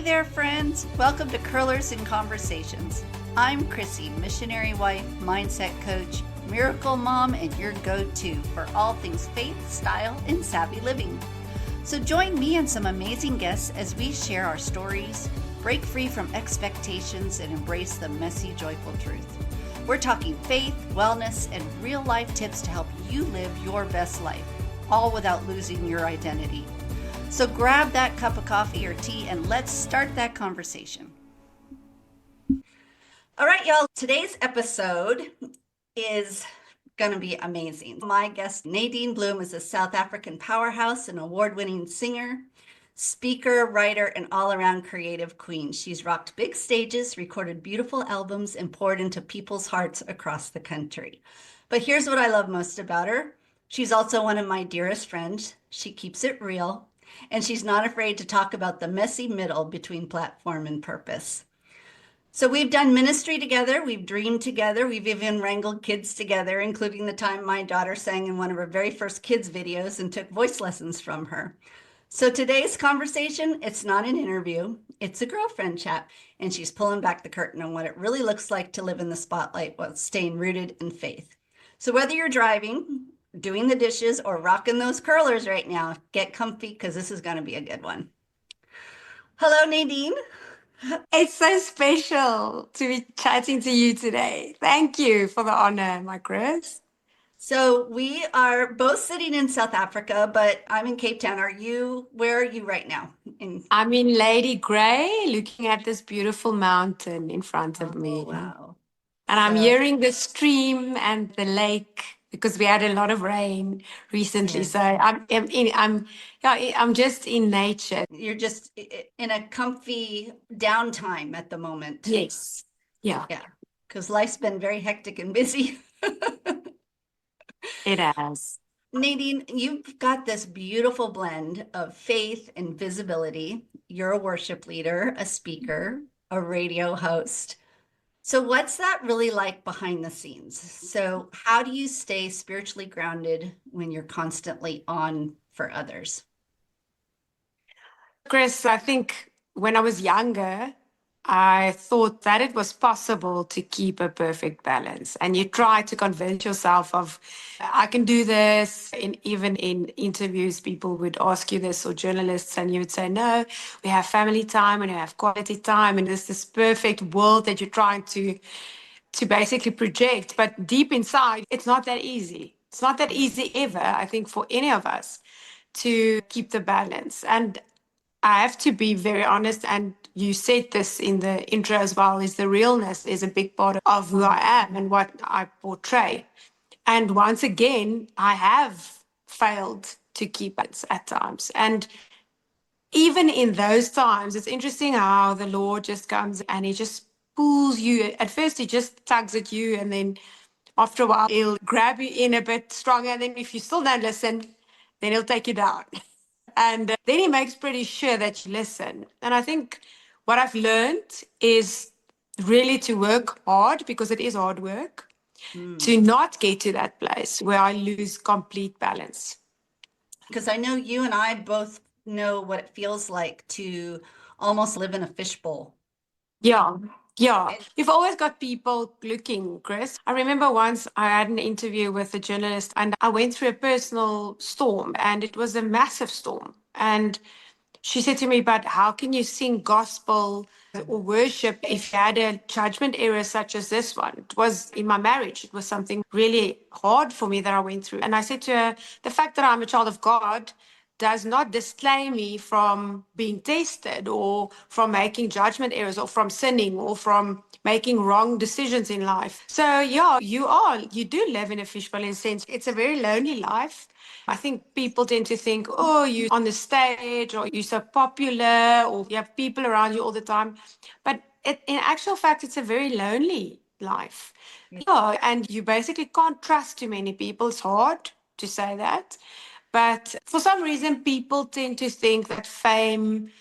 there, friends. Welcome to Curlers and Conversations. I'm Chrissy, missionary wife, mindset coach, miracle mom, and your go-to for all things faith, style, and savvy living. So join me and some amazing guests as we share our stories, break free from expectations, and embrace the messy, joyful truth. We're talking faith, wellness, and real-life tips to help you live your best life, all without losing your identity. So grab that cup of coffee or tea and let's start that conversation. All right, y'all. Today's episode is going to be amazing. My guest, Nadine Blom, is a South African powerhouse, an award-winning singer, speaker, writer, and all-around creative queen. She's rocked big stages, recorded beautiful albums, and poured into people's hearts across the country. But here's what I love most about her. She's also one of my dearest friends. She keeps it real, and she's not afraid to talk about the messy middle between platform and purpose. So we've done ministry together, we've dreamed together, we've even wrangled kids together, including the time my daughter sang in one of her very first kids videos and took voice lessons from her. So today's conversation, it's not an interview, it's a girlfriend chat, and she's pulling back the curtain on what it really looks like to live in the spotlight while staying rooted in faith. So whether you're driving, doing the dishes, or rocking those curlers right now, get comfy because this is going to be a good one. Hello, Nadine. It's so special to be chatting to you today. Thank you for the honor, my Chris. So we are both sitting in South Africa, but I'm in Cape Town. Where are you right now? I'm in Lady Grey, looking at this beautiful mountain in front of me. Wow. And I'm hearing the stream and the lake because we had a lot of rain recently. Yeah. So I'm just in nature. You're just in a comfy downtime at the moment. Yes. Yeah. Yeah. Because life's been very hectic and busy. It has. Nadine, you've got this beautiful blend of faith and visibility. You're a worship leader, a speaker, a radio host. So what's that really like behind the scenes? So how do you stay spiritually grounded when you're constantly on for others? Chris, I think when I was younger, I thought that it was possible to keep a perfect balance. And you try to convince yourself of, I can do this. And even in interviews, people would ask you this, or journalists, and you would say, no, we have family time and we have quality time. And there's this perfect world that you're trying to basically project. But deep inside, it's not that easy. It's not that easy ever, I think, for any of us to keep the balance. And I have to be very honest, and you said this in the intro as well, is the realness is a big part of who I am and what I portray. And once again, I have failed to keep it at times. And even in those times, it's interesting how the Lord just comes and he just pulls you. At first, he just tugs at you, and then after a while, he'll grab you in a bit stronger. And then if you still don't listen, then he'll take you down. And then he makes pretty sure that you listen. And I think what I've learned is really to work hard, because it is hard work, to not get to that place where I lose complete balance. Because I know you and I both know what it feels like to almost live in a fishbowl. Yeah. You've always got people looking, Chris. I remember once I had an interview with a journalist and I went through a personal storm, and it was a massive storm. And she said to me, but how can you sing gospel or worship if you had a judgment error such as this one? It was in my marriage. It was something really hard for me that I went through. And I said to her, the fact that I'm a child of God does not disclaim me from being tested or from making judgment errors or from sinning or from making wrong decisions in life. So yeah, you do live in a fishbowl in a sense. It's a very lonely life. I think people tend to think, oh, you're on the stage or you're so popular or you have people around you all the time. But in actual fact, it's a very lonely life. Yeah, and you basically can't trust too many people. It's hard to say that. But for some reason, people tend to think that fame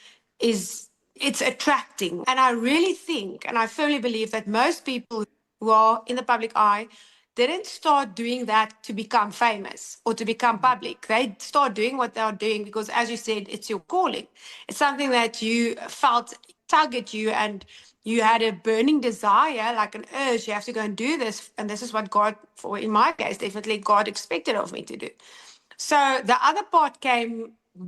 it's attracting. And I really think, and I firmly believe that most people who are in the public eye didn't start doing that to become famous or to become public. They start doing what they're doing because, as you said, it's your calling. It's something that you felt tug at you and you had a burning desire, like an urge, you have to go and do this. And this is what God, for in my case, definitely God expected of me to do. So the other part came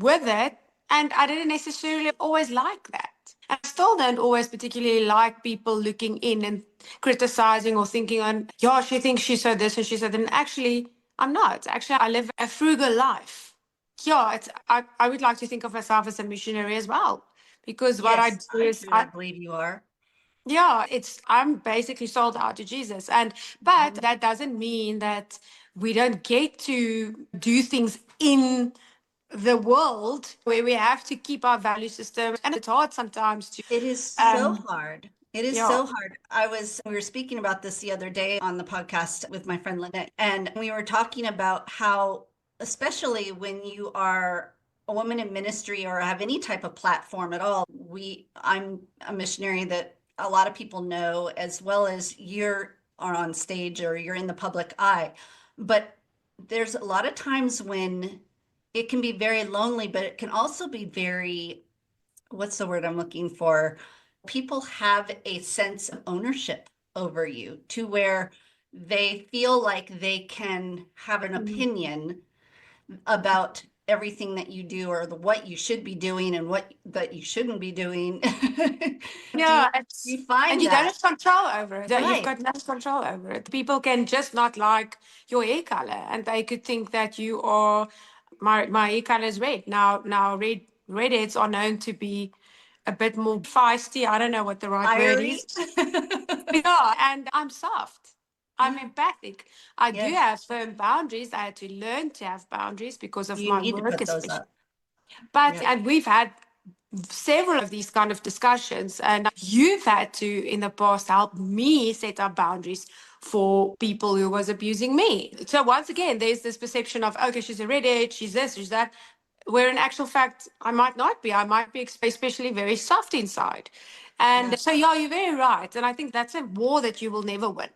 with it, and I didn't necessarily always like that. I still don't always particularly like people looking in and criticizing or thinking on, yeah, she thinks she's so this and she's so that. And actually, I'm not. Actually, I live a frugal life. Yeah, I would like to think of myself as a missionary as well. Because what I Yes, do I is truly believe you are. yeah, I'm basically sold out to Jesus. But Mhm. that doesn't mean that we don't get to do things in the world where we have to keep our value system. And it's hard sometimes to, It is so um, hard. It is yeah. so hard. We were speaking about this the other day on the podcast with my friend Lynette, and we were talking about how, especially when you are a woman in ministry or have any type of platform at all, I'm a missionary that a lot of people know, as well as you're are on stage or you're in the public eye. But there's a lot of times when it can be very lonely, but it can also be very, what's the word I'm looking for? People have a sense of ownership over you to where they feel like they can have an Mm. opinion about everything that you do or what you should be doing and what that you shouldn't be doing. do you Yeah, do you and find you don't that? have control over it. You've Right. got no control over it. People can just not like your hair color, and they could think that you are my hair color is red. Now redheads are known to be a bit more feisty. I don't know what the right word Fiery. is. Yeah, and I'm soft. I'm Yeah. empathic. I do Yes. have firm boundaries. I had to learn to have boundaries because of You my need to work, put those especially. up. But, Yeah. and we've had several of these kind of discussions, and you've had to, in the past, help me set up boundaries for people who was abusing me. So once again, there's this perception of, okay, she's a redhead, she's this, she's that, where in actual fact, I might not be. I might be especially very soft inside. Yeah. And so, yeah, you're very right. And I think that's a war that you will never win.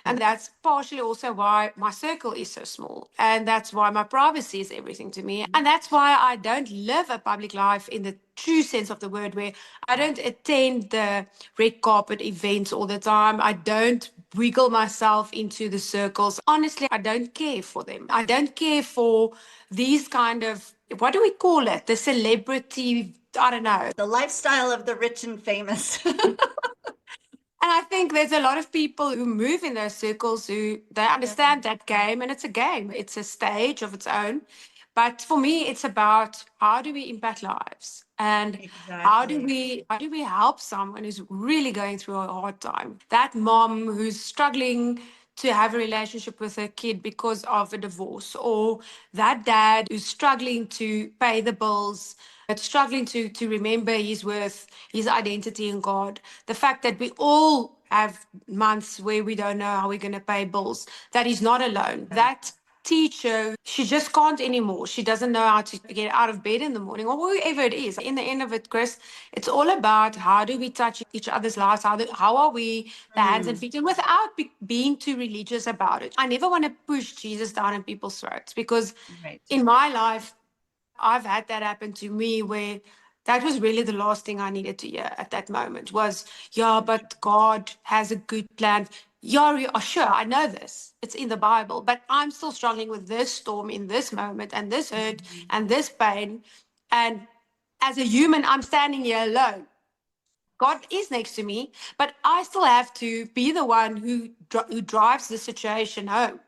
And that's partially also why my circle is so small. And that's why my privacy is everything to me. And that's why I don't live a public life in the true sense of the word, where I don't attend the red carpet events all the time. I don't wiggle myself into the circles. Honestly, I don't care for them. I don't care for these kind of, what do we call it? The celebrity, I don't know. The lifestyle of the rich and famous. And I think there's a lot of people who move in those circles who they Yeah, understand that game, and it's a game. It's a stage of its own. But for me, it's about how do we impact lives, and exactly. how do we help someone who's really going through a hard time? That mom who's struggling to have a relationship with her kid because of a divorce, or that dad who's struggling to pay the bills, struggling to remember his worth, his identity in God. The fact that we all have months where we don't know how we're going to pay bills, that he's not alone. Yeah, That teacher, she just can't anymore. She doesn't know how to get out of bed in the morning or whoever it is. In the end of it, Chris, it's all about how do we touch each other's lives? How are we the hands and mm, feet, and without being too religious about it. I never want to push Jesus down in people's throats, because right. in my life, I've had that happen to me where that was really the last thing I needed to hear at that moment was, yeah, but God has a good plan. Yeah, sure, I know this. It's in the Bible, but I'm still struggling with this storm in this moment and this hurt Mhm. and this pain. And as a human, I'm standing here alone. God is next to me, but I still have to be the one who drives the situation home.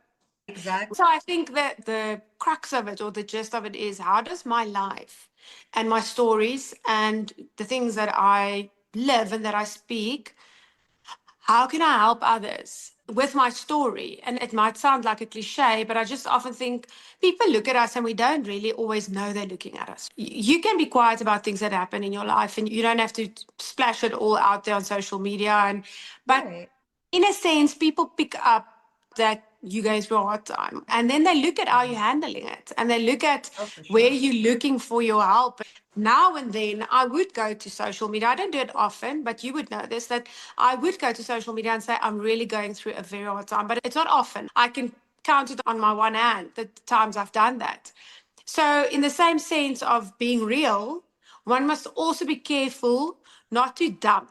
Exactly. So I think that the crux of it, or the gist of it, is how does my life and my stories and the things that I live and that I speak, how can I help others with my story? And it might sound like a cliche, but I just often think people look at us and we don't really always know they're looking at us. You can be quiet about things that happen in your life, and you don't have to splash it all out there on social media. But Right. in a sense, people pick up that you're going through a hard time. And then they look at how you're handling it, and they look at Oh, for where sure. you're looking for your help. Now and then, I would go to social media. I don't do it often, but you would know this, that I would go to social media and say, I'm really going through a very hard time. But it's not often. I can count it on my one hand the times I've done that. So, in the same sense of being real, one must also be careful not to dump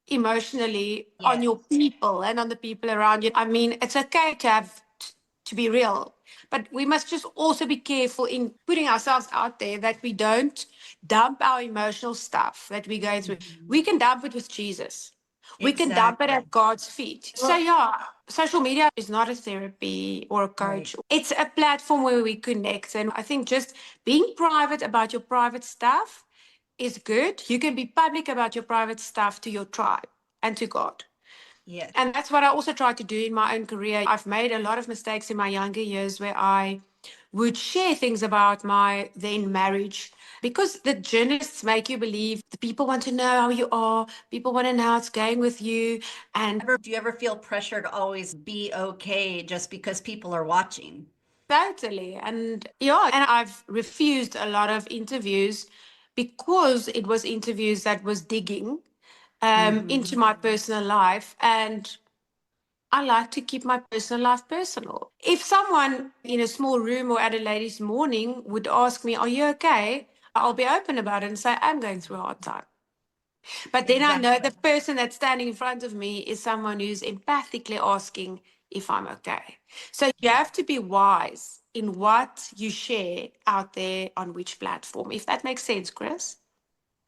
emotionally on your people and on the people around you. I mean, it's okay to have to be real, but we must just also be careful in putting ourselves out there that we don't dump our emotional stuff that we go through. We can dump it with Jesus. We can dump it at Exactly. God's feet. So, Well, yeah, social media is not a therapy or a right. coach. It's a platform where we connect. And I think just being private about your private stuff is good. You can be public about your private stuff to your tribe and to God. Yes. And that's what I also try to do in my own career. I've made a lot of mistakes in my younger years where I would share things about my then marriage because the journalists make you believe the people want to know how you are, people want to know how it's going with you. And Do you ever feel pressure to always be okay just because people are watching? totally. And yeah, and I've refused a lot of interviews because it was interviews that was digging into my personal life. And I like to keep my personal life personal. If someone in a small room or at a ladies' morning would ask me, "Are you okay?" I'll be open about it and say, "I'm going through a hard time." But then I know Exactly. the person that's standing in front of me is someone who's empathically asking if I'm okay. So you have to be wise in what you share out there on which platform, if that makes sense, Chris.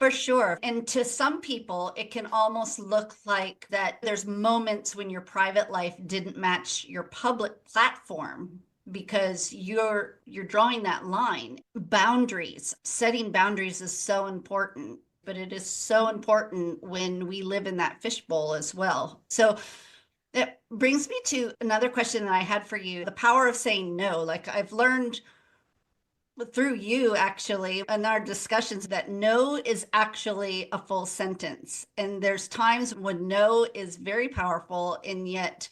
For sure. And to some people, it can almost look like that there's moments when your private life didn't match your public platform because you're drawing that line. Boundaries. Setting boundaries is so important, but it is so important when we live in that fishbowl as well. So that brings me to another question that I had for you. The power of saying no. Like I've learned through you actually in our discussions that no is actually a full sentence, and there's times when no is very powerful, and yet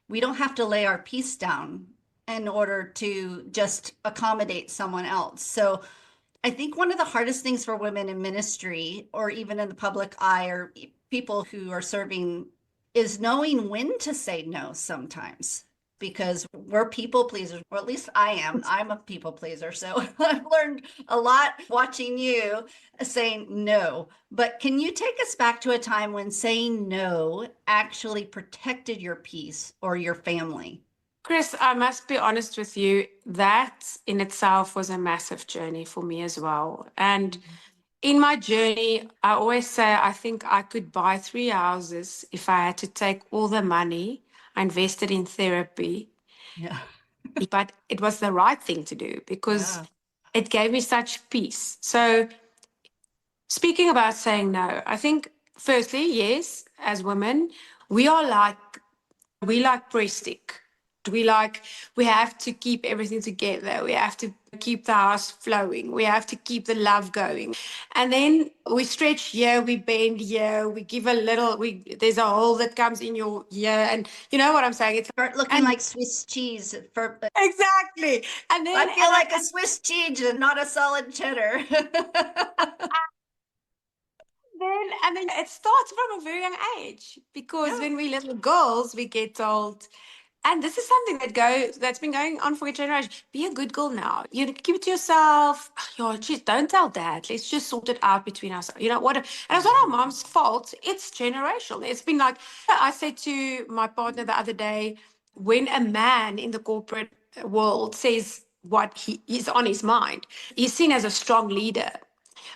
we don't have to lay our piece down in order to just accommodate someone else. So I think one of the hardest things for women in ministry or even in the public eye or people who are serving is knowing when to say no sometimes, because we're people pleasers, or at least I am. I'm a people pleaser. So I've learned a lot watching you saying no. But can you take us back to a time when saying no actually protected your peace or your family? Chris, I must be honest with you, that in itself was a massive journey for me as well. And in my journey, I always say I think I could buy 3 houses if I had to take all the money I invested in therapy. Yeah. But it was the right thing to do because Yeah. it gave me such peace. So, speaking about saying no, I think firstly, yes, as women, we are like we like stick. We have to keep everything together. We have to keep the house flowing. We have to keep the love going. And then we stretch here, we bend here, we give a little, there's a hole that comes in your ear. And you know what I'm saying? It's Start looking and like Swiss cheese for exactly. And then I feel like a Swiss cheese and not a solid cheddar. and then it starts from a very young age because Yeah. when we're little girls, we get told, and this is something that's been going on for a generation. Be a good girl now. You keep it to yourself. Oh, geez, don't tell dad. Let's just sort it out between ourselves. You know what? And it's not our mom's fault. It's generational. It's been like I said to my partner the other day, when a man in the corporate world says what he is on his mind, he's seen as a strong leader.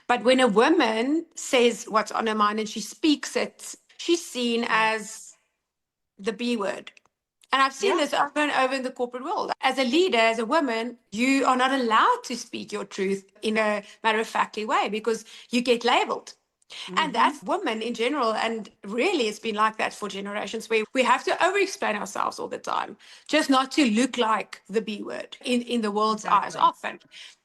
But when a woman says what's on her mind and she speaks it, she's seen Right. as the B word. And I've seen Yeah. this over and over in the corporate world. As a leader, as a woman, you are not allowed to speak your truth in a matter of factly way because you get labeled. And Mm-hmm. that's women in general. And really, it's been like that for generations where we have to over explain ourselves all the time, just not to look like the B word in the world's eyes Exactly. often.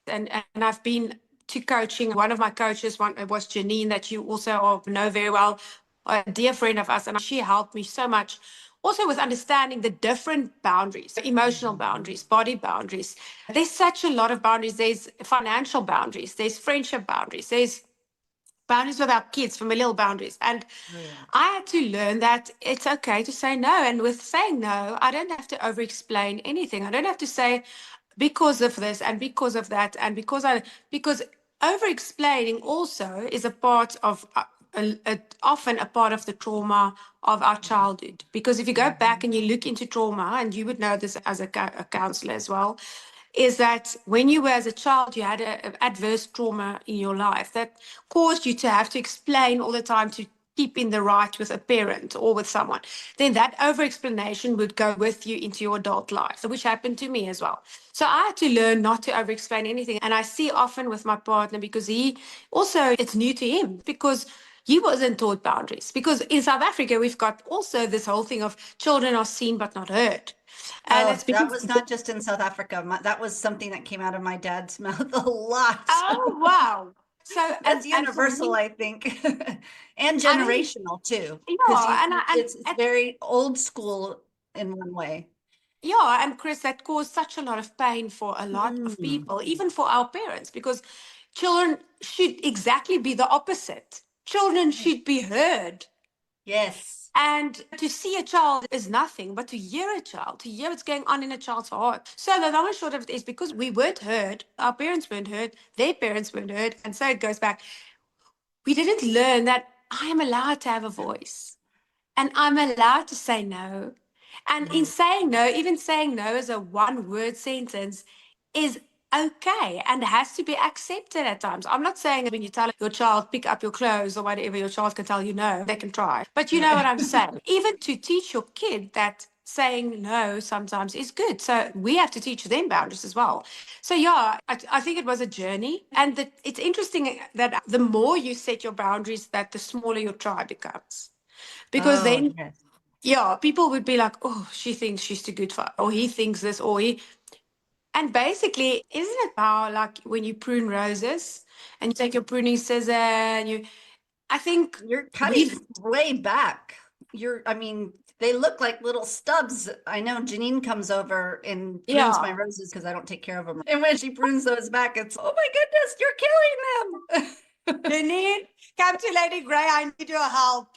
And I've been to coaching. One of my coaches was Janine, that you also know very well, a dear friend of us. And she helped me so much also with understanding the different boundaries, emotional boundaries, body boundaries. There's such a lot of boundaries. There's financial boundaries, there's friendship boundaries, there's boundaries with our kids, familial boundaries. And Oh, yeah. I had to learn that it's okay to say no. And with saying no, I don't have to over explain anything. I don't have to say because of this and because of that and because over explaining also is a part of often a part of the trauma of our childhood. Because if you go back and you look into trauma, and you would know this as a counselor as well, is that when you were as a child, you had an adverse trauma in your life that caused you to have to explain all the time to keep in the right with a parent or with someone, then that over explanation would go with you into your adult life, which happened to me as well. So I had to learn not to over explain anything. And I see often with my partner, because he also, it's new to him, because he wasn't taught boundaries. Because in South Africa, we've got also this whole thing of children are seen but not heard. And Oh, it's that because, was not just in South Africa. That was something that came out of my dad's mouth a lot. oh, wow. So, That's and for universal, me, I think, and I think, generational too, because yeah, it's very old school in one way. yeah, and Chris, that caused such a lot of pain for a lot of Mm, people, even for our parents, because children should exactly be the opposite. Children should be heard. yes. And to see a child is nothing, but to hear a child, to hear what's going on in a child's heart. So the long and short of it is, because we weren't heard, our parents weren't heard, their parents weren't heard, and so it goes back. We didn't learn that I am allowed to have a voice and I'm allowed to say no. And in Right. saying no, even saying no as a one word sentence is okay and has to be accepted at times. I'm not saying that when you tell your child, pick up your clothes or whatever, your child can tell you no, they can try. But you know what I'm saying? Even to teach your kid that saying no sometimes is good. So we have to teach them boundaries as well. So yeah, I think it was a journey. And it's interesting that the more you set your boundaries, that the smaller your tribe becomes. Because Oh, then, yes. yeah, people would be like, oh, she thinks she's too good for, or he thinks this, or he. And basically, isn't it how, like, when you prune roses and you take your pruning scissor and I think You're we've, cutting way back. I mean, they look like little stubs. I know Janine comes over and prunes my yeah, roses because I don't take care of them. And when she prunes those back, it's, oh my goodness, you're killing them. Janine, come to Lady Grey, I need your help.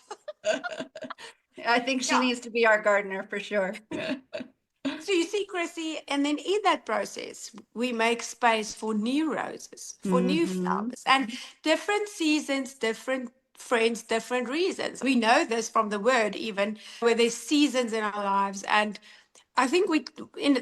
I think she Yeah. needs to be our gardener for sure. So you see, Chrissy, and then in that process, we make space for new roses, for new Hmm. flowers, and different seasons, different friends, different reasons. We know this from the word, even where there's seasons in our lives. And I think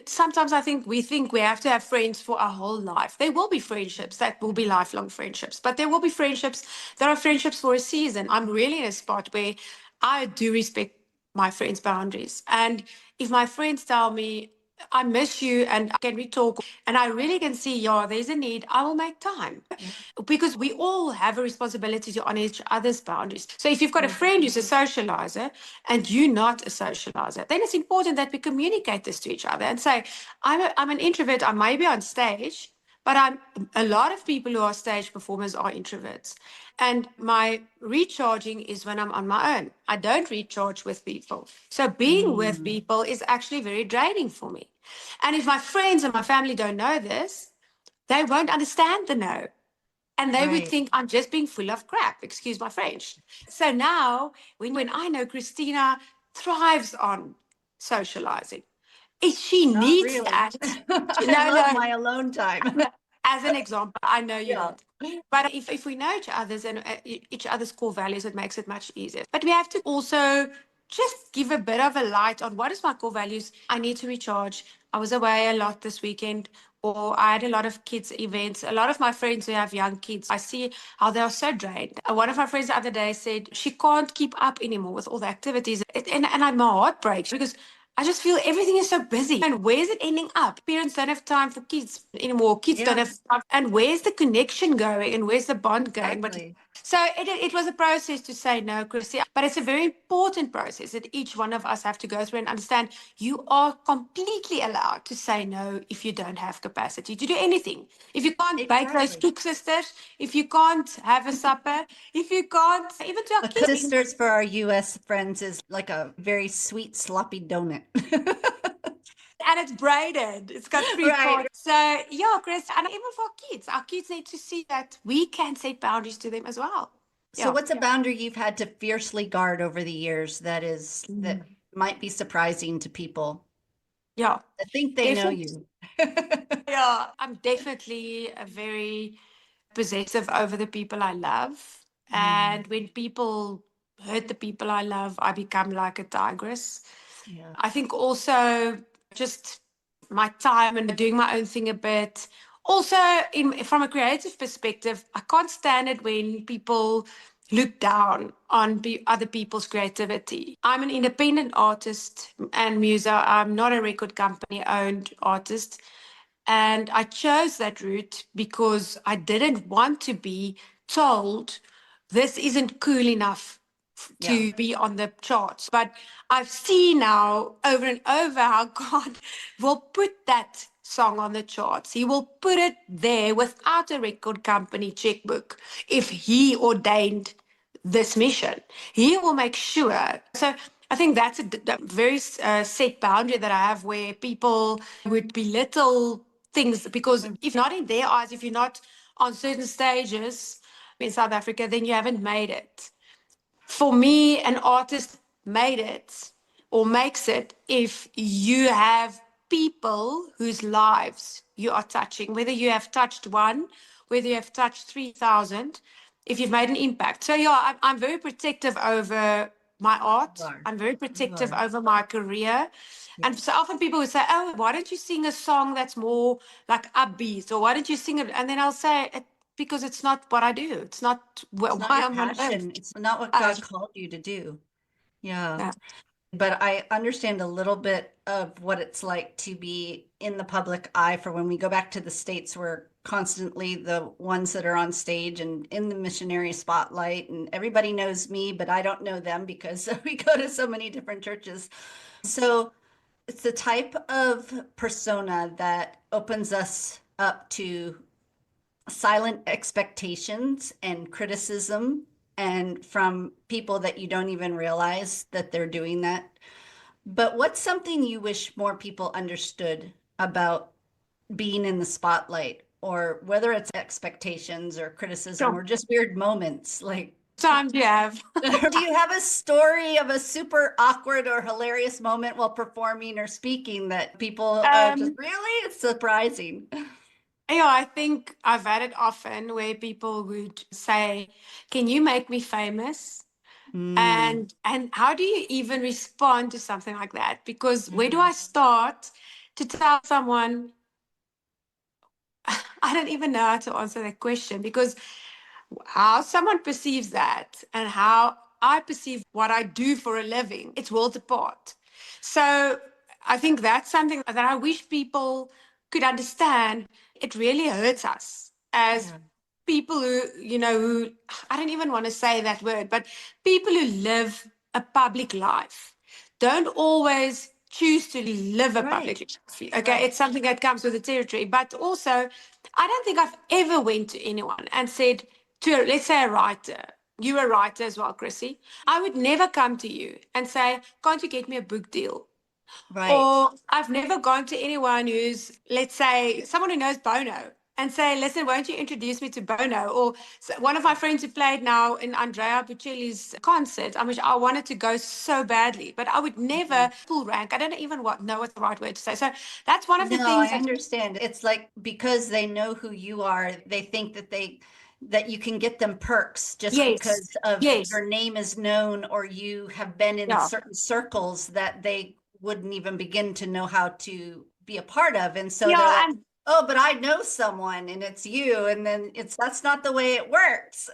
sometimes I think we have to have friends for our whole life. There will be friendships that will be lifelong friendships, but there will be friendships that are friendships for a season. I'm really in a spot where I do respect my friends' boundaries. And if my friends tell me, I miss you and can we talk? And I really can see, yeah, there's a need, I will make time. Yeah. Because we all have a responsibility to honor each other's boundaries. So if you've got a Yeah. friend who's a socializer and you're not a socializer, then it's important that we communicate this to each other and say, I'm an introvert, I may be on stage, but a lot of people who are stage performers are introverts. And my recharging is when I'm on my own. I don't recharge with people. So being with Mm, people is actually very draining for me. And if my friends and my family don't know this, they won't understand the no. And they would right. think I'm just being full of crap, excuse my French. So now, when I know Kristina thrives on socializing, if she Not needs really. that, I no, love no, my alone time. as an example, I know you Yeah. don't. But if we know each other's and each other's core values, it makes it much easier. But we have to also just give a bit of a light on what is my core values. I need to recharge. I was away a lot this weekend, or I had a lot of kids events. A lot of my friends who have young kids, I see how they are so drained. One of my friends the other day said she can't keep up anymore with all the activities. And my heart breaks because I just feel everything is so busy. And where's it ending up? Parents don't have time for kids anymore. Kids don't Yeah, have time. And where's the connection going? And where's the bond going? But exactly. so it was a process to say no, Chrissy. But it's a very important process that each one of us have to go through and understand you are completely allowed to say no if you don't have capacity to do anything. If you can't bake those Exactly. cook sisters, if you can't have a supper, if you can't even to our A kids. sisters for our US friends is like a very sweet, sloppy donut. And it's braided. It's got three Right. parts. So yeah, Chris, and even for our kids need to see that we can set boundaries to them as well. So Yeah. what's a boundary you've had to fiercely guard over the years that Mm. might be surprising to people Yeah. that think they know Definitely. you? Yeah. I'm definitely a very possessive over the people I love. And when people hurt the people I love, I become like a tigress. Yeah. I think also just my time and doing my own thing a bit. Also, from a creative perspective, I can't stand it when people look down on other people's creativity. I'm an independent artist and muser. I'm not a record company owned artist. And I chose that route because I didn't want to be told this isn't cool enough Yeah. to be on the charts. But I've seen now over and over how God will put that song on the charts. He will put it there without a record company checkbook if He ordained this mission. He will make sure. So I think that's a very set boundary that I have where people would belittle things because if not in their eyes, if you're not on certain stages in South Africa, then you haven't made it. For me, an artist made it or makes it if you have people whose lives you are touching, whether you have touched one, whether you have touched 3,000, if you've made an impact. So, yeah, I'm very protective over my You art. are. I'm very You protective are. over my career. Yeah. And so often people would say, oh, why don't you sing a song that's more like upbeat? Or why don't you sing it? And then I'll say, because it's not what I do. It's not It's not why your I'm on earth. passion. It's not what God called you to do. Yeah. Yeah. But I understand a little bit of what it's like to be in the public eye. For when we go back to the States, we're constantly the ones that are on stage and in the missionary spotlight, and everybody knows me, but I don't know them because we go to so many different churches. So it's the type of persona that opens us up to silent expectations and criticism, and from people that you don't even realize that they're doing that. But what's something you wish more people understood about being in the spotlight, or whether it's expectations or criticism So or just weird moments? Like, time you have. do you have a story of a super awkward or hilarious moment while performing or speaking that people are just Um, really? It's surprising. yeah, I think I've had it often where people would say, "Can you make me famous?" Mm, And how do you even respond to something like that? Because where do mhm. I start to tell someone? I don't even know how to answer that question because how someone perceives that and how I perceive what I do for a living, it's worlds apart. So I think that's something that I wish people could understand. It really hurts us as Yeah, people who, who, I don't even want to say that word, but people who live a public life don't always choose to live a public right, life. Okay, right. it's something that comes with the territory. But also, I don't think I've ever went to anyone and said to, let's say, a writer. You're a writer as well, Chrissy. I would never come to you and say, can't you get me a book deal? Right. Or I've never gone to anyone who's, let's say, someone who knows Bono and say, listen, won't you introduce me to Bono? Or one of my friends who played now in Andrea Bocelli's concert, I wanted to go so badly, but I would never pull rank. I don't even know what's the right word to say. So that's one of the No, things I that, understand. It's like because they know who you are, they think that you can get them perks just yes, because of yes, your name is known or you have been in yeah. certain circles that they wouldn't even begin to know how to be a part of. And so they're Yeah, like, and "Oh, but I know someone and it's you." And then it's that's not the way it works.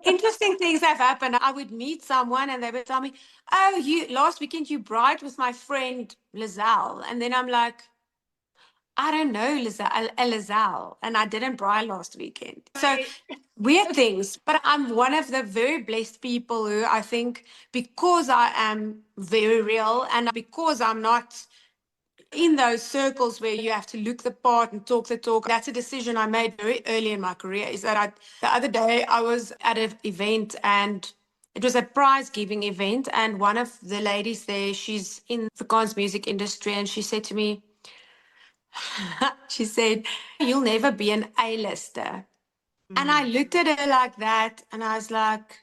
interesting things have happened. I would meet someone and they would tell me, oh, you last weekend you bride with my friend Lizelle. And then I'm like, I don't know Lizelle, and I didn't bride last weekend. So Right. weird things. But I'm one of the very blessed people who I think because I am very real and because I'm not in those circles where you have to look the part and talk the talk. That's a decision I made very early in my career. Is that the other day I was at an event and it was a prize giving event, and one of the ladies there, she's in the Afrikaans music industry, and she said to me, she said, "You'll never be an A-lister." And I Mm, looked at her like that, and I was like,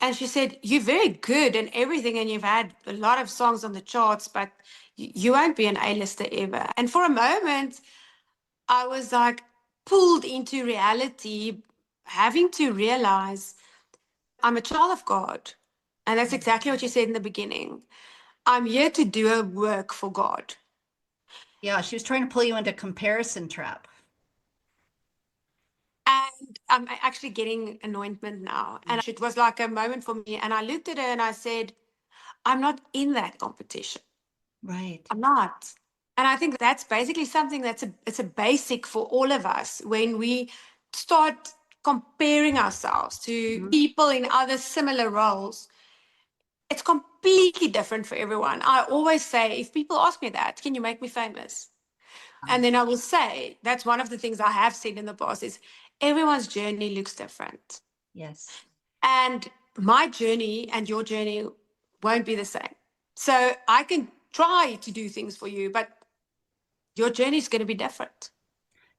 and she said, "You're very good and everything, and you've had a lot of songs on the charts, but you won't be an A-lister ever." And for a moment, I was like, pulled into reality, having to realize I'm a child of God. And that's exactly what you said in the beginning. I'm here to do a work for God. Yeah, she was trying to pull you into comparison trap. And I'm actually getting anointment now. And it was like a moment for me. And I looked at her and I said, I'm not in that competition. Right. I'm not. And I think that's basically something it's a basic for all of us when we start comparing ourselves to people in other similar roles. It's completely different for everyone. I always say, if people ask me that, can you make me famous? And then I will say, that's one of the things I have said in the past is everyone's journey looks different. Yes. And my journey and your journey won't be the same. So I can try to do things for you, but your journey is going to be different.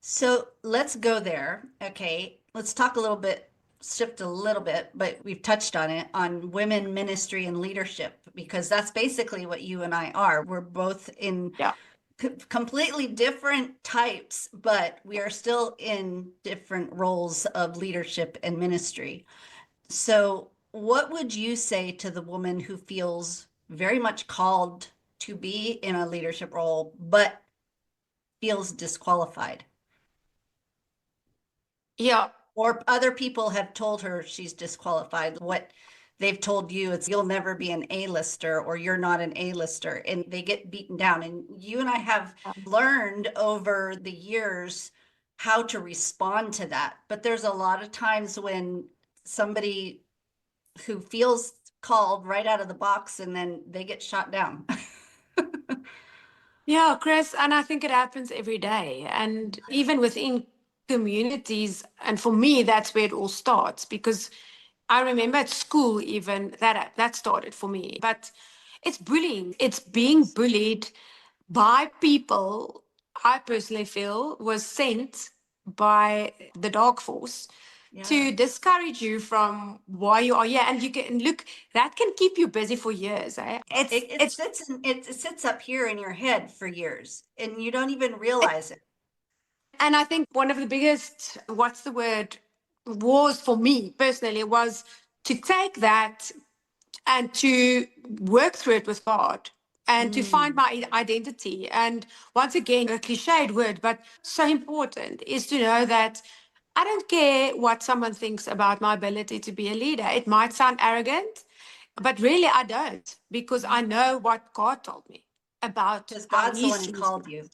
So let's go there. Okay. Let's talk a little bit, shift a little bit, but we've touched on it on women ministry and leadership, because that's basically what you and I are. We're both in Yeah. completely different types, but we are still in different roles of leadership and ministry. So, what would you say to the woman who feels very much called to be in a leadership role, but feels disqualified? Yeah. Or other people have told her she's disqualified. What they've told you is you'll never be an A-lister or you're not an A-lister, and they get beaten down. And you and I have learned over the years how to respond to that. But there's a lot of times when somebody who feels called right out of the box and then they get shot down. Yeah, Chris, and I think it happens every day. And even within communities, and for me, that's where it all starts because I remember at school even that started for me. But it's bullying. It's being bullied by people I personally feel was sent by the dark force Yeah. to discourage you from why you are here. And you can look, that can keep you busy for years. Eh? It sits up here in your head for years and you don't even realize it. And I think one of the biggest, what's the word, wars for me personally was to take that and to work through it with God and to find Mm. my identity. And once again, a cliched word, but so important is to know that I don't care what someone thinks about my ability to be a leader. It might sound arrogant, but really I don't because I know what God told me about Because how God's the He one who sees me. called you.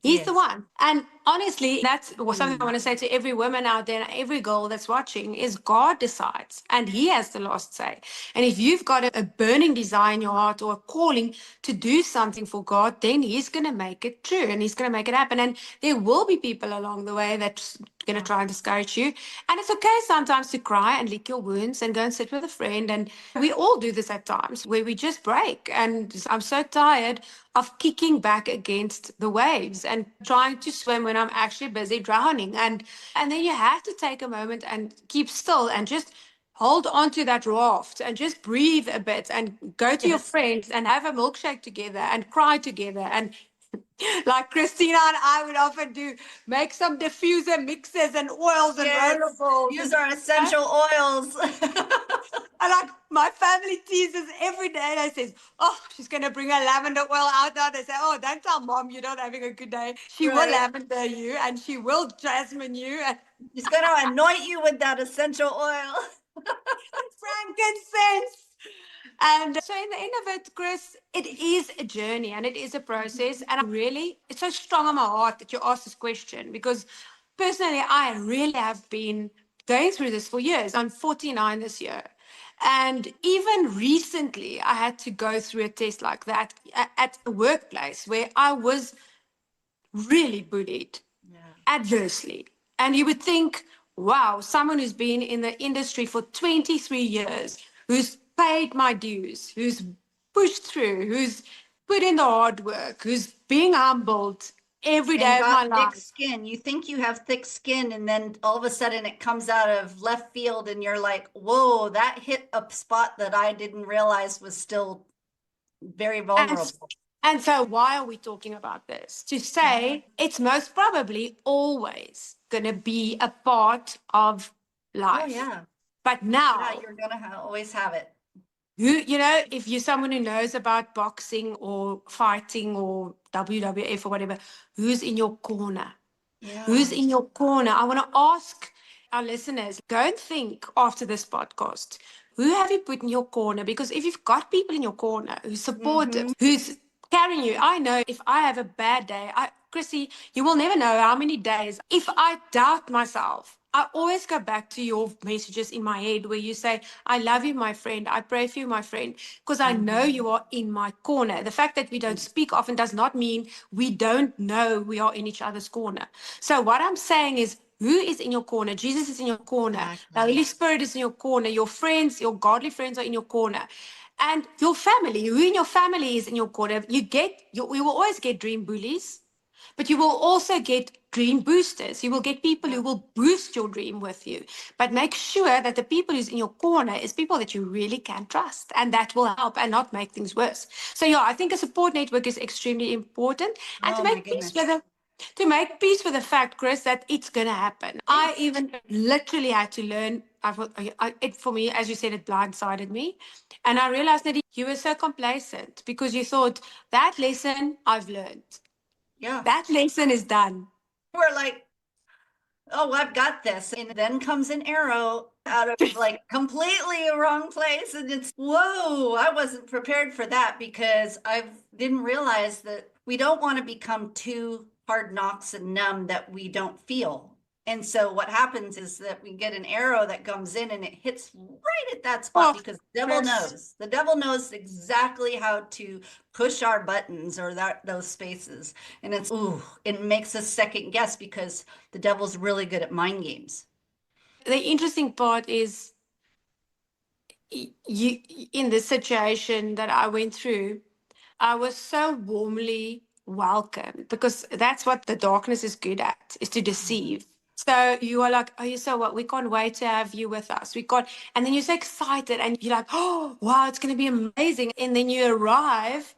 He's the Yes. one. And honestly, that's something I Mm. want to say to every woman out there, every girl that's watching, is God decides and He has the last say. And if you've got a burning desire in your heart or a calling to do something for God, then He's going to make it true and He's going to make it happen. And there will be people along the way that's going to try and discourage you. And it's okay sometimes to cry and lick your wounds and go and sit with a friend. And we all do this at times where we just break. And I'm so tired of kicking back against the waves and trying to swim when I'm actually busy drowning. And then you have to take a moment and keep still and just hold on to that raft and just breathe a bit and go to your Yes. friends and have a milkshake together and cry together and like Kristina and I would often do, make some diffuser mixes and oils and roller Yes. balls. Use our essential oils. And like my family teases every day. They says, "Oh, she's gonna bring her lavender oil out now." They say, "Oh, don't tell mom you're not having a good day. She will Right. lavender you and she will jasmine you and She's going to anoint you with that essential oil. frankincense." And so, in the end of it, Chris, it is a journey and it is a process. And I really, it's so strong on my heart that you asked this question because personally, I really have been going through this for years. I'm 49 this year. And even recently, I had to go through a test like that at a workplace where I was really bullied Yeah. adversely. And you would think, wow, someone who's been in the industry for 23 years, who's paid my dues, who's pushed through, who's put in the hard work, who's being humbled every And day of my got thick life. skin. You think you have thick skin, and then all of a sudden it comes out of left field, and you're like, whoa, that hit a spot that I didn't realize was still very And vulnerable. And so, why are we talking about this? To say it's most probably always going to be a part of Oh, life. yeah. But Yeah, now, you're going to always have it. if you're someone who knows about boxing or fighting or WWF or whatever, who's in your corner? Who's Yeah. in your corner? I want to ask our listeners, go and think after this podcast. Who have you put in your corner? Because if you've got people in your corner who's supportive, Mm-hmm. who's carrying you, I know if I have a bad day, Chrissy, you will never know how many days. If I doubt myself, I always go back to your messages in my head where you say, I love you, my friend. I pray for you, my friend, because I know you are in my corner. The fact that we don't speak often does not mean we don't know we are in each other's corner. So, what I'm saying is, who is in your corner? Jesus is in your corner. The Exactly. Holy Spirit is in your corner. Your friends, your godly friends are in your corner. And your family, who in your family is in your corner. We will always get dream bullies, but you will also get dream boosters. You will get people who Yeah. will boost your dream with you. But make sure that the people who's in your corner is people that you really can trust, and that will help and not make things worse. So yeah, I think a support network is extremely important, and Oh, my goodness. to make peace with the fact, Chris, that it's going to happen. I Yes. even literally had to learn. For me, as you said, it blindsided me. And I realized that you were so complacent because you thought, that lesson I've learned. Yeah. That lesson is done. We're like, oh, I've got this. And then comes an arrow out of like completely a wrong place. And it's, whoa, I wasn't prepared for that because I didn't realize that we don't want to become too hard knocks and numb that we don't feel. And so what happens is that we get an arrow that comes in and it hits right at that spot Oh, because the devil Chris. knows. The devil knows exactly how to push our buttons or those spaces. And it's, ooh, it makes us second guess because the devil's really good at mind games. The interesting part is you in this situation that I went through, I was so warmly welcomed because that's what the darkness is good at, is to deceive. So you are like, oh, you so what? We can't wait to have you with us. We can't. And then you're so excited and you're like, oh, wow, it's going to be amazing. And then you arrive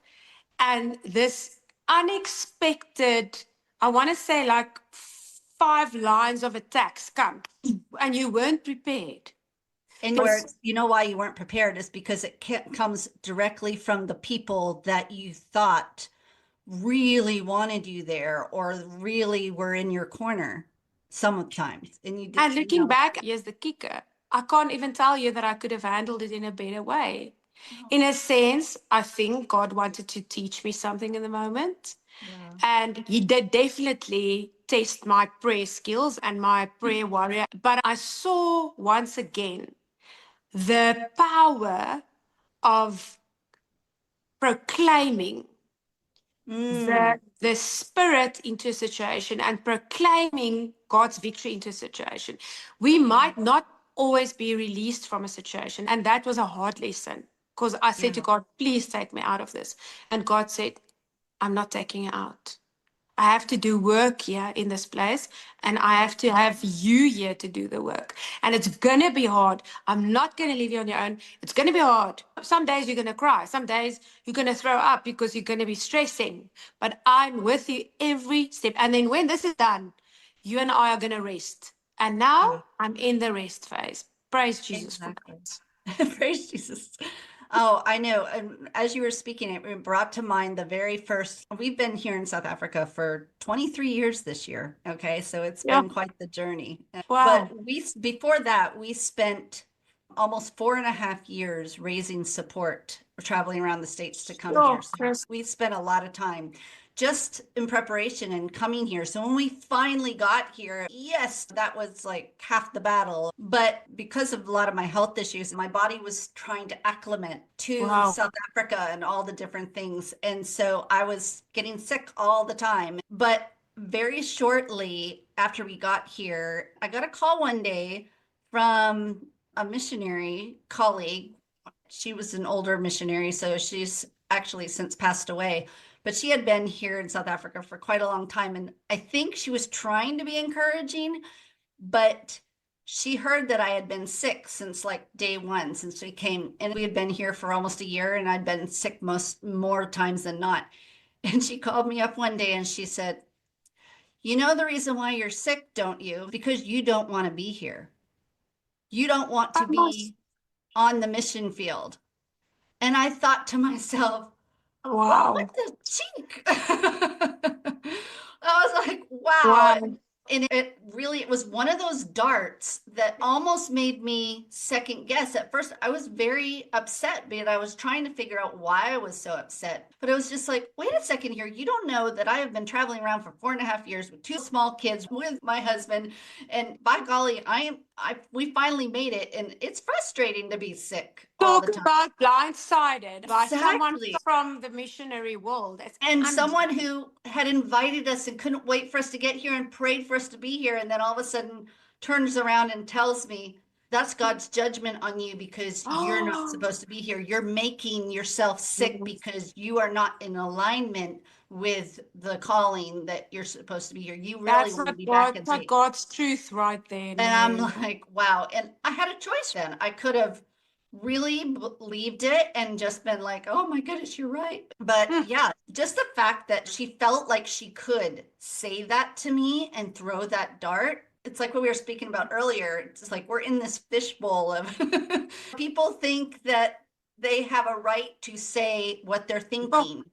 and this unexpected, I want to say like 5 lines of attacks come and you weren't prepared. And where it's, you know why you weren't prepared is because it comes directly from the people that you thought really wanted you there or really were in your corner sometimes. And you did, And looking back, here's the kicker. I can't even tell you that I could have handled it in a better way. In a sense, I think God wanted to teach me something in the moment. yeah. And He did definitely test my prayer skills and my prayer warrior. But I saw once again the power of proclaiming Mm, the spirit into a situation and proclaiming God's victory into a situation. We yeah. might not always be released from a situation. And that was a hard lesson because I said to Yeah. God, please take me out of this. And God said, I'm not taking you out. I have to do work here in this place, and I have to have you here to do the work. And it's going to be hard. I'm not going to leave you on your own. It's going to be hard. Some days you're going to cry. Some days you're going to throw up because you're going to be stressing. But I'm with you every step. And then when this is done, you and I are going to rest. And now Yeah. I'm in the rest phase. Praise Jesus for Exactly. that. Praise Jesus. Oh, I know. And as you were speaking, it brought to mind the very first. We've been here in South Africa for 23 years this year. Okay. So it's Yeah. been quite the journey. But Wow. before that, we spent almost 4.5 years raising support, traveling around the States to come here. Sure, So Chris. we spent a lot of time just in preparation and coming here. So when we finally got here, yes, that was like half the battle. But because of a lot of my health issues, my body was trying to acclimate to Wow. South Africa and all the different things. And so I was getting sick all the time. But very shortly after we got here, I got a call one day from a missionary colleague. She was an older missionary, so she's actually since passed away. But she had been here in South Africa for quite a long time. And I think she was trying to be encouraging, but she heard that I had been sick since like day one, since we came. And we had been here for almost a year, and I'd been sick more times than not. And she called me up one day and she said, "You know the reason why you're sick, don't you? Because you don't want to be here. You don't want to I must. be on the mission field." And I thought to myself, well, what Wow. the cheek? I was like, wow. Wow. And it was one of those darts that almost made me second guess. At first, I was very upset because I was trying to figure out why I was so upset. But I was just like, wait a second here. You don't know that I have been traveling around for 4.5 years with two small kids with my husband. And by golly, we finally made it. And it's frustrating to be sick all the Talk time. about blindsided by someone Exactly. from the missionary world. It's And someone unbelievable. who had invited us and couldn't wait for us to get here and prayed for us to be here, and then all of a sudden turns around and tells me that's God's judgment on you because you're not Oh, supposed to be here. You're making yourself sick because you are not in alignment with the calling that you're supposed to be here. You really that's want to not be back God, in not faith. God's truth right there. And I'm No. like, wow. And I had a choice then. I could have really believed it and just been like, oh my goodness, you're right. But Hmm. yeah, just the fact that she felt like she could say that to me and throw that dart. It's like what we were speaking about earlier. It's like we're in this fishbowl of people think that they have a right to say what they're Oh, thinking,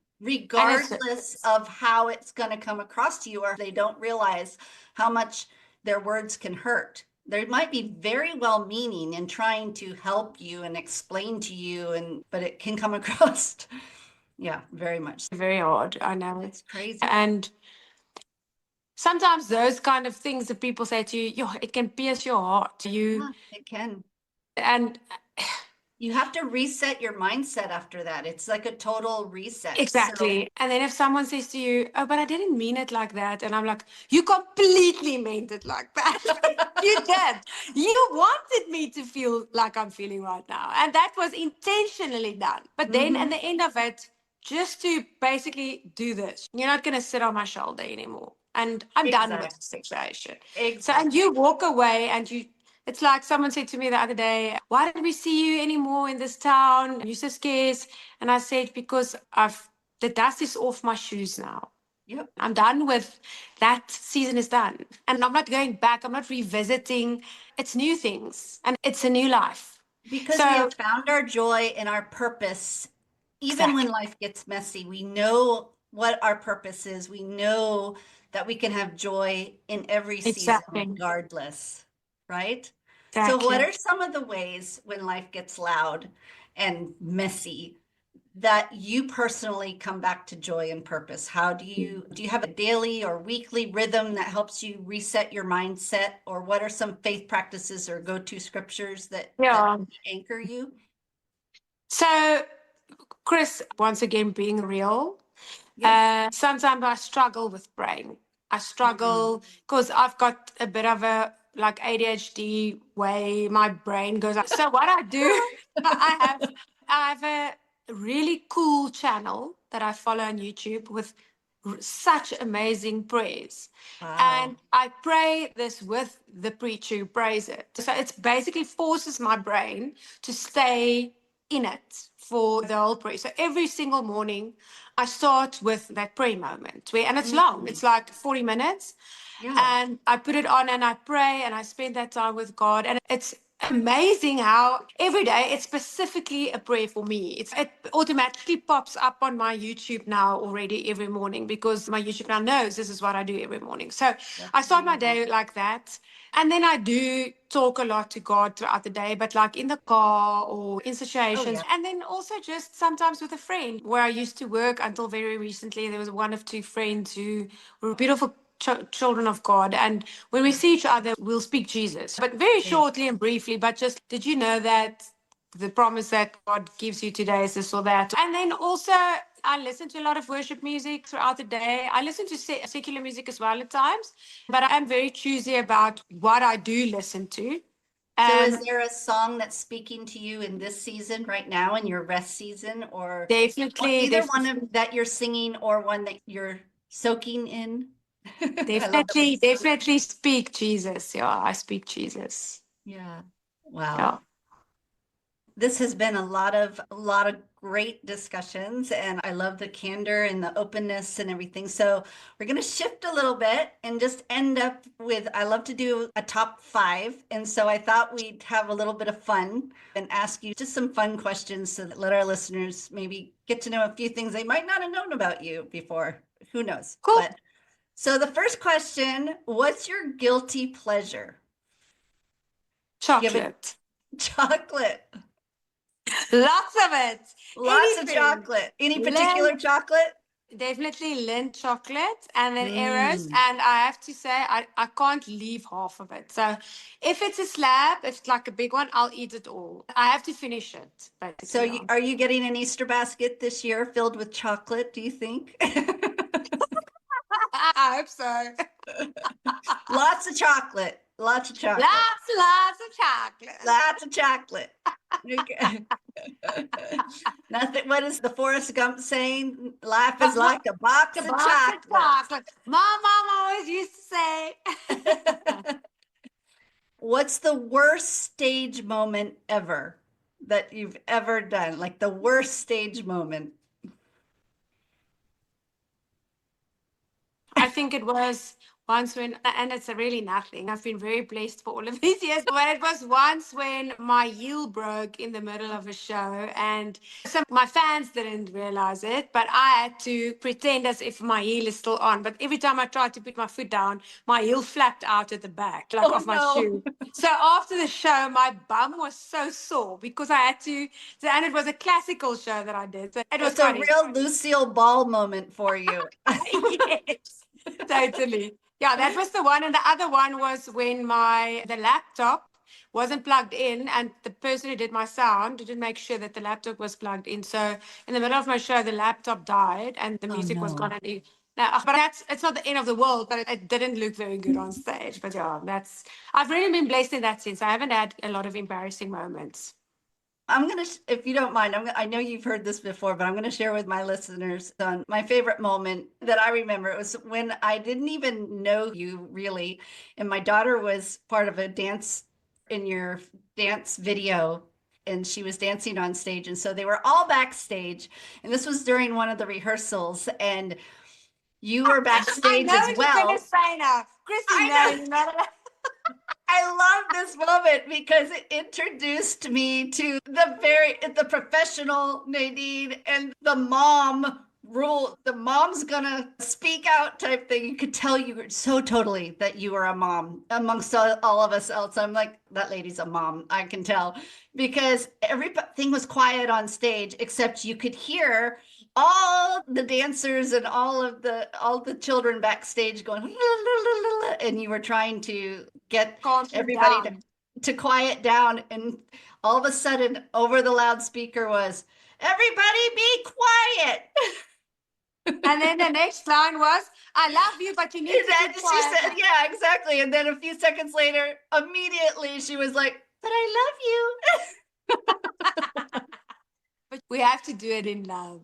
and it's regardless of how it's going to come across to you, or they don't realize how much their words can hurt. They might be very well meaning in trying to help you and explain to you, and but it can come across, yeah, very much. very hard, I know. It's crazy. And sometimes those kind of things that people say to you, yo, it can pierce your heart. Yeah, it can. And You have to reset your mindset after that. It's like a total reset. So exactly. And then if someone says to you, oh, but I didn't mean it like that. And I'm like, you completely meant it like that. You did. You wanted me to feel like I'm feeling right now. And that was intentionally done. But then at mhm, the end of it, just to basically do this, you're not going to sit on my shoulder anymore. And I'm done with exactly. the situation. So, and Exactly. you walk away and it's like someone said to me the other day, why don't we see you anymore in this town? You're so scarce. And I said, because the dust is off my shoes now. Yep. I'm done with that season is done. And I'm not going back. I'm not revisiting. It's new things and it's a new life. Because we So have found our joy and our purpose, even when exactly, life gets messy, we know what our purpose is. We know that we can have joy in every season, exactly, regardless, right? So, what exactly. are some of the ways when life gets loud and messy that you personally come back to joy and purpose? How do you have a daily or weekly rhythm that helps you reset your mindset, or what are some faith practices or go-to scriptures that Yeah. anchor you? So, Chris, once again, being real, Yes. sometimes I struggle with praying. I Mm. struggle because I've got a bit of a like ADHD way my brain goes up. So what I do, I have I have a really cool channel that I follow on YouTube with such amazing prayers. Wow. And I pray this with the preacher who prays it. So it's basically forces my brain to stay in it for the whole prayer. So every single morning, I start with that prayer moment and it's long. Mm. It's like 40 minutes. Yeah. And I put it on and I pray and I spend that time with God. And it's amazing how every day it's specifically a prayer for me. It automatically pops up on my YouTube now already every morning because my YouTube now knows this is what I do every morning. So That's I start my amazing. day like that. And then I do talk a lot to God throughout the day, but like in the car or in Oh situations. yeah. And then also just sometimes with a friend where I used to work until very recently. There was one of two friends who were beautiful children of God. And when we see each other, we'll speak Jesus. But very Great. shortly and briefly, but just did you know that the promise that God gives you today is this or that? And then also, I listen to a lot of worship music throughout the day. I listen to secular music as well at times, but I am very choosy about what I do listen to. So is Um, there a song that's speaking to you in this season right now in your rest season, or definitely, either one of definitely, that you're singing or one that you're soaking in? I love the way you definitely, say it. definitely speak Jesus. Yeah, I speak Jesus. Yeah. Wow. Yeah. This has been a lot of great discussions, and I love the candor and the openness and everything. So we're going to shift a little bit and just end up with, I love to do a top five. And so I thought we'd have a little bit of fun and ask you just some fun questions so that let our listeners maybe get to know a few things they might not have known about you before. Who knows? Cool. But so the first question, what's your guilty pleasure? Give it Chocolate. chocolate. Lots of it. Lots of Anything. chocolate. Any particular Lint, chocolate? definitely Lindt chocolate and then Eros. Mm. And I have to say, I can't leave half of it. So if it's a slab, if it's like a big one, I'll eat it all. I have to finish it, So basically. Yeah. are you getting an Easter basket this year filled with chocolate, do you think? I hope so. Lots of chocolate. Lots of chocolate. Lots of chocolate. Lots of chocolate. Okay. Nothing. What is the Forrest Gump saying? Life is like a box The of box of chocolate. chocolate. My mom always used to say. What's the worst stage moment ever that you've ever done? Like the worst stage moment? I think it was once when, and it's really nothing. I've been very blessed for all of these years, but it was once when my heel broke in the middle of a show, and some my fans didn't realize it, but I had to pretend as if my heel is still on. But every time I tried to put my foot down, my heel flapped out at the back, like Oh of my no. shoe. So after the show, my bum was so sore because I had to, and it was a classical show that I did. So it was It's a funny. real Lucille Ball moment for you. Yes, totally. Yeah, that was the one. And the other one was when the laptop wasn't plugged in, and the person who did my sound didn't make sure that the laptop was plugged in. So in the middle of my show, the laptop died and the Oh music was gone. no. Now, but it's not the end of the world, but it didn't look very good on stage. But yeah, I've really been blessed in that sense. I haven't had a lot of embarrassing moments. I'm going to, if you don't mind, I know you've heard this before, but I'm going to share with my listeners on my favorite moment that I remember. It was when I didn't even know you really. And my daughter was part of a dance in your dance video, and she was dancing on stage. And so they were all backstage. And this was during one of the rehearsals, and you were I backstage know as what you're going to well. say now. Chrissy, I no, know. you're not. I love this moment because it introduced me to the professional Nadine and the mom rule. The mom's gonna speak out type thing. You could tell you were so totally that you were a mom amongst all of us else. I'm like, that lady's a mom. I can tell because everything was quiet on stage except you could hear all the dancers and all the children backstage going and you were trying to get Calm them everybody down. to quiet down, and all of a sudden over the loudspeaker was, everybody be quiet. And then the next line was, I love you, but you need Is to that keep she quiet said, now. yeah, exactly. And then a few seconds later, immediately she was like, but I love you. But we have to do it in love.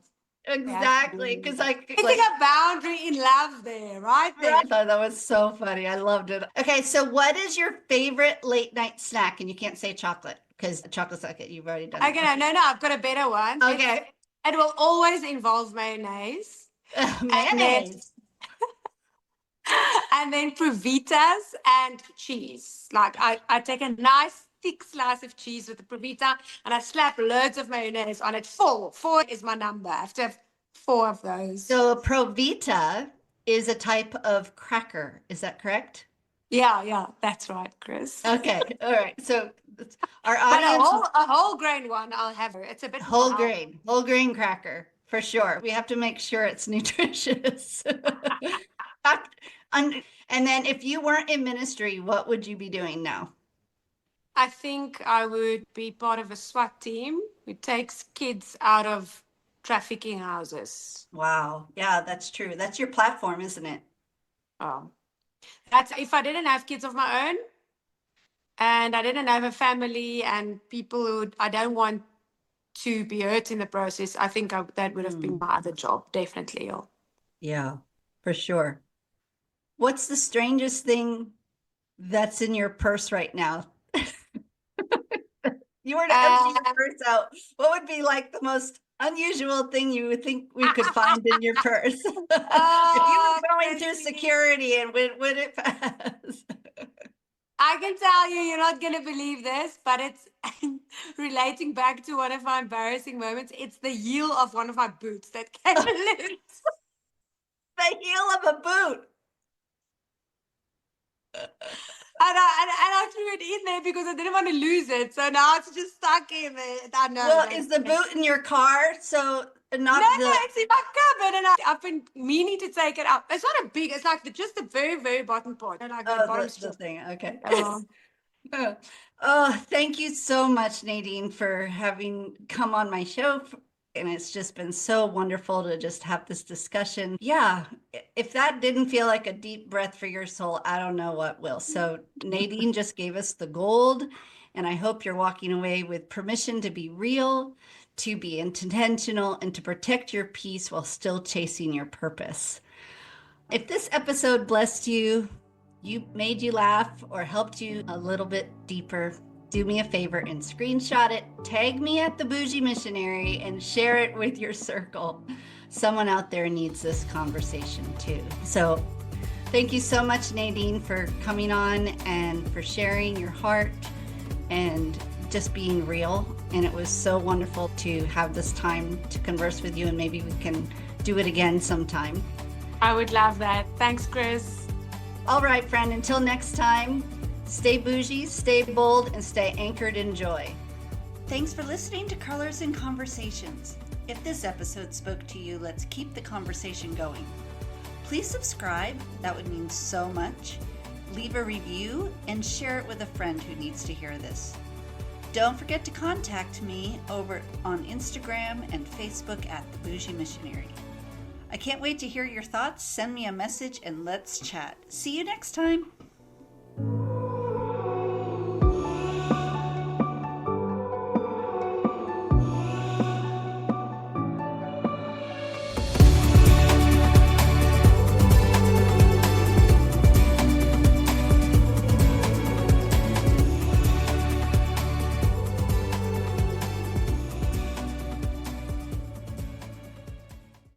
We have to do it Exactly, in because love. I Setting like, a boundary in love there, right I there. thought that was so funny. I loved it. Okay, so what is your favorite late night snack? And you can't say chocolate because chocolate's like it. You've already done Okay, that. no, I've got a better one. Okay. It will always involve mayonnaise. And then Mayonnaise. and then Provitas and cheese. Like I take a nice thick slice of cheese with the Provita and I slap loads of mayonnaise on it. Four is my number. I have to have four of those. So Provita is a type of cracker. Is that correct? Yeah, that's right, Chris. Okay. All right. So our But audience, a whole grain one, I'll have it. It's a bit more healthy. whole grain cracker for sure. We have to make sure it's nutritious. And then if you weren't in ministry, what would you be doing now? I think I would be part of a SWAT team who takes kids out of trafficking houses. Wow. Yeah, that's true. That's your platform, isn't it? Oh, that's if I didn't have kids of my own and I didn't have a family and people who I don't want to be hurt in the process, I think that would have been Mm, my other job, definitely. Yeah. yeah, for sure. What's the strangest thing that's in your purse right now? You were to empty your Uh, purse out. What would be like the most unusual thing you would think we could find in your purse? If you oh, were going through Chrissy. security and would it pass? I can tell you, you're not going to believe this, but it's relating back to one of my embarrassing moments. It's the heel of one of my boots that came loose. The heel of a boot. And I threw it in there because I didn't want to lose it. So now it's just stuck in there. I know. Well, is the boot in your car? So No, not the. it's in my cupboard, and I've been meaning to take it out. It's not a big. It's like just the very, very bottom part. Like the Oh, bottom the strip. thing. Okay. Oh, Oh, thank you so much, Nadine, for having come on my show. And it's just been so wonderful to just have this discussion. Yeah, if that didn't feel like a deep breath for your soul, I don't know what will. So, Nadine just gave us the gold. And I hope you're walking away with permission to be real, to be intentional, and to protect your peace while still chasing your purpose. If this episode blessed you, made you laugh, or helped you a little bit deeper, do me a favor and screenshot it, tag me at the Bougie Missionary, and share it with your circle. Someone out there needs this conversation too. So thank you so much, Nadine, for coming on and for sharing your heart and just being real. And it was so wonderful to have this time to converse with you, and maybe we can do it again sometime. I would love that. Thanks, Chris. All right, friend, until next time, stay bougie, stay bold, and stay anchored in joy. Thanks for listening to Colors and Conversations. If this episode spoke to you, let's keep the conversation going. Please subscribe, that would mean so much. Leave a review and share it with a friend who needs to hear this. Don't forget to contact me over on Instagram and Facebook at The Bougie Missionary. I can't wait to hear your thoughts. Send me a message and let's chat. See you next time.